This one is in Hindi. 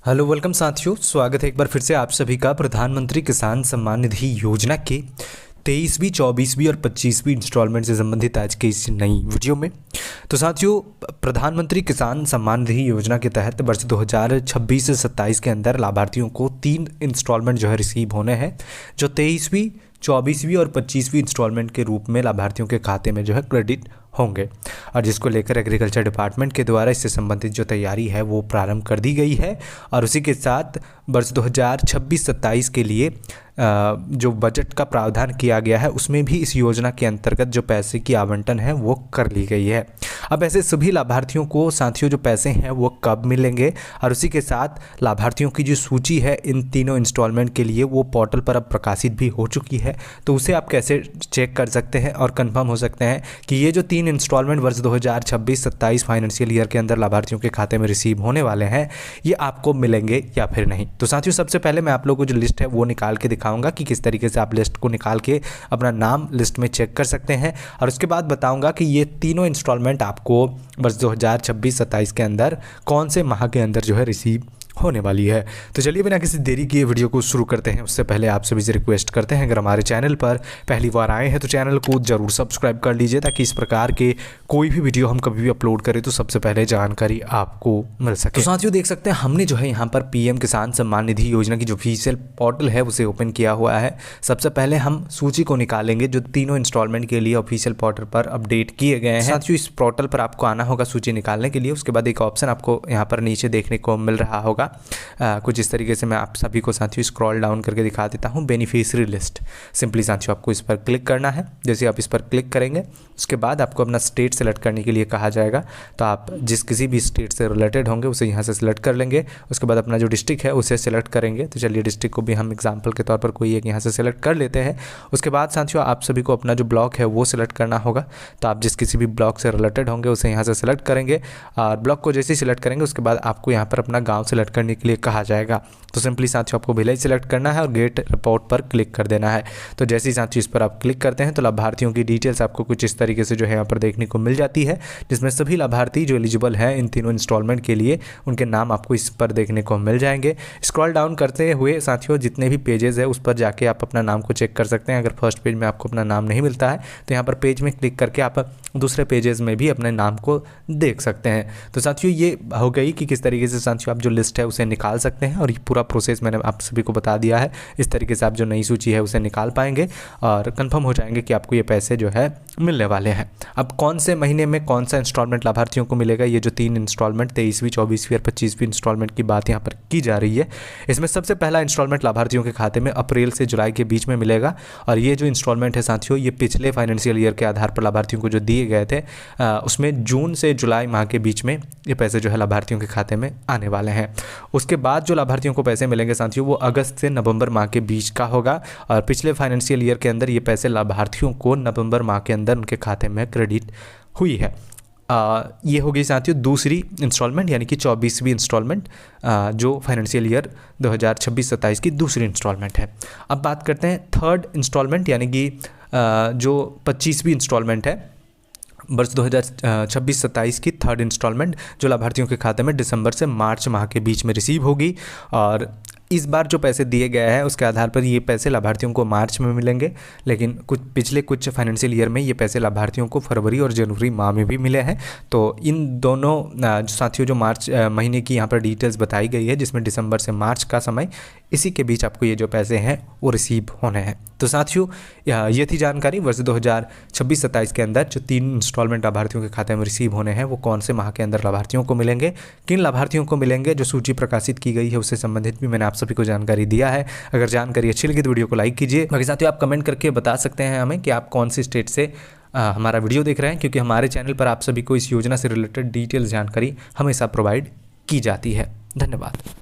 हेलो वेलकम साथियों, स्वागत है एक बार फिर से आप सभी का प्रधानमंत्री किसान सम्मान निधि योजना के 23वीं 24वीं और 25वीं इंस्टॉलमेंट से संबंधित आज के इस नई वीडियो में। तो साथियों, प्रधानमंत्री किसान सम्मान निधि योजना के तहत वर्ष 2026 से 27 के अंदर लाभार्थियों को 3 इंस्टॉलमेंट जो है रिसीव होने हैं, जो 23वीं 24वीं और 25वीं इंस्टॉलमेंट के रूप में लाभार्थियों के खाते में जो है क्रेडिट होंगे। और जिसको लेकर एग्रीकल्चर डिपार्टमेंट के द्वारा इससे संबंधित जो तैयारी है वो प्रारंभ कर दी गई है। और उसी के साथ वर्ष 2026-27 के लिए जो बजट का प्रावधान किया गया है उसमें भी इस योजना के अंतर्गत जो पैसे की आवंटन है वो कर ली गई है। अब ऐसे सभी लाभार्थियों को साथियों जो पैसे हैं वो कब मिलेंगे और उसी के साथ लाभार्थियों की जो सूची है इन तीनों इंस्टॉलमेंट के लिए वो पोर्टल पर अब प्रकाशित भी हो चुकी है। तो उसे आप कैसे चेक कर सकते हैं और कंफर्म हो सकते हैं कि ये जो 3 इंस्टॉलमेंट वर्ष 2026-27 फाइनेंशियल ईयर के अंदर लाभार्थियों के खाते में रिसीव होने वाले हैं ये आपको मिलेंगे या फिर नहीं। तो साथियों, सबसे पहले मैं आप लोगों को जो लिस्ट है वो निकाल के दिखाऊंगा कि किस तरीके से आप लिस्ट को निकाल के अपना नाम लिस्ट में चेक कर सकते हैं। और उसके बाद बताऊंगा कि ये तीनों इंस्टॉलमेंट आपको वर्ष 2026-27 के अंदर कौन से माह के अंदर जो है रिसीव होने वाली है। तो चलिए बिना किसी देरी किए वीडियो को शुरू करते हैं। उससे पहले आप सभी से रिक्वेस्ट करते हैं, अगर हमारे चैनल पर पहली बार आए हैं तो चैनल को जरूर सब्सक्राइब कर लीजिए ताकि इस प्रकार के कोई भी वीडियो हम कभी भी अपलोड करें तो सबसे पहले जानकारी आपको मिल सके। तो साथियों देख सकते हैं हमने जो है यहाँ पर पीएम किसान सम्मान निधि योजना की जो ऑफिशियल पोर्टल है उसे ओपन किया हुआ है। सबसे पहले हम सूची को निकालेंगे जो तीनों इंस्टॉलमेंट के लिए ऑफिशियल पोर्टल पर अपडेट किए गए हैं। साथियों इस पोर्टल पर आपको आना होगा सूची निकालने के लिए। उसके बाद एक ऑप्शन आपको यहाँ पर नीचे देखने को मिल रहा होगा कुछ इस तरीके से। मैं आप सभी को साथियों स्क्रॉल डाउन करके दिखा देता हूँ। बेनिफिशियरी लिस्ट, सिंपली साथियों आपको इस पर क्लिक करना है। जैसे आप इस पर क्लिक करेंगे उसके बाद आपको अपना स्टेट सेलेक्ट करने के लिए कहा जाएगा। तो आप जिस किसी भी स्टेट से रिलेटेड होंगे उसे यहाँ से सिलेक्ट कर लेंगे। उसके बाद अपना जो डिस्ट्रिक्ट है उसे सिलेक्ट करेंगे। तो चलिए डिस्ट्रिक्ट को भी हम एग्जाम्पल के तौर पर कोई एक यहाँ से सिलेक्ट कर लेते हैं। उसके बाद साथियों आप सभी को अपना जो ब्लॉक है वो सिलेक्ट करना होगा। तो आप जिस किसी भी ब्लॉक से रिलेटेड होंगे उसे यहाँ से सिलेक्ट करेंगे और ब्लॉक को जैसे ही सिलेक्ट करेंगे उसके बाद आपको यहाँ पर अपना गाँव सिलेक्ट करने के लिए कहा जाएगा। तो सिंपली साथियों आपको विलेज सेलेक्ट करना है और गेट रिपोर्ट पर क्लिक कर देना है। तो जैसे ही साथियों इस पर आप क्लिक करते हैं तो लाभार्थियों की डिटेल्स आपको कुछ इस तरीके से जो है यहाँ पर देखने को मिल जाती है, जिसमें सभी लाभार्थी जो एलिजिबल हैं इन तीनों इंस्टॉलमेंट के लिए उनके नाम आपको इस पर देखने को मिल जाएंगे। स्क्रॉल डाउन करते हुए साथियों जितने भी पेजेस है उस पर जाके आप अपना नाम को चेक कर सकते हैं। अगर फर्स्ट पेज में आपको अपना नाम नहीं मिलता है तो यहाँ पर पेज में क्लिक करके आप दूसरे पेजेस में भी अपने नाम को देख सकते हैं। तो साथियों ये हो गई कि किस तरीके से साथियों आप जो लिस्ट है उसे निकाल सकते हैं और ये पूरा प्रोसेस मैंने आप सभी को बता दिया है। इस तरीके से आप जो नई सूची है उसे निकाल पाएंगे और कंफर्म हो जाएंगे कि आपको ये पैसे जो है मिलने वाले हैं। अब कौन से महीने में कौन सा इंस्टॉलमेंट लाभार्थियों को मिलेगा, ये जो 3 इंस्टॉलमेंट 23वीं 24वीं और 25वीं इंस्टॉलमेंट की बात यहाँ पर की जा रही है। इसमें सबसे पहला इंस्टॉलमेंट लाभार्थियों के खाते में अप्रैल से जुलाई के बीच में मिलेगा। और ये जो इंस्टॉलमेंट है साथियों ये पिछले फाइनेंशियल ईयर के आधार पर लाभार्थियों को जो दिए गए थे उसमें जून से जुलाई माह के बीच में ये पैसे जो है लाभार्थियों के खाते में आने वाले हैं। उसके बाद जो लाभार्थियों को पैसे मिलेंगे साथियों वो अगस्त से नवंबर माह के बीच का होगा। और पिछले फाइनेंशियल ईयर के अंदर ये पैसे लाभार्थियों को नवंबर माह के अंदर उनके खाते में क्रेडिट हुई है। ये हो गई साथियों दूसरी इंस्टॉलमेंट यानी कि 24वीं इंस्टॉलमेंट जो फाइनेंशियल ईयर 2026-27 की दूसरी इंस्टॉलमेंट है। अब बात करते हैं थर्ड इंस्टॉलमेंट यानी कि जो 25वीं इंस्टॉलमेंट है वर्ष 2026-27 की थर्ड इंस्टॉलमेंट जो लाभार्थियों के खाते में दिसंबर से मार्च माह के बीच में रिसीव होगी। और इस बार जो पैसे दिए गए हैं उसके आधार पर ये पैसे लाभार्थियों को मार्च में मिलेंगे, लेकिन पिछले कुछ फाइनेंशियल ईयर में ये पैसे लाभार्थियों को फरवरी और जनवरी माह में भी मिले हैं। तो इन दोनों साथियों जो मार्च महीने की यहाँ पर डिटेल्स बताई गई है जिसमें दिसंबर से मार्च का समय, इसी के बीच आपको ये जो पैसे हैं वो रिसीव होने हैं। तो साथियों ये थी जानकारी वर्ष 2026-27 के अंदर जो 3 इंस्टॉलमेंट लाभार्थियों के खाते में रिसीव होने हैं वो कौन से माह के अंदर लाभार्थियों को मिलेंगे, किन लाभार्थियों को मिलेंगे। जो सूची प्रकाशित की गई है उससे संबंधित भी मैंने आप सभी को जानकारी दिया है। अगर जानकारी अच्छी लगी तो वीडियो को लाइक कीजिए। बाकी साथियों आप कमेंट करके बता सकते हैं हमें कि आप कौन सी स्टेट से हमारा वीडियो देख रहे हैं, क्योंकि हमारे चैनल पर आप सभी को इस योजना से रिलेटेड डिटेल्स जानकारी हमेशा प्रोवाइड की जाती है। धन्यवाद।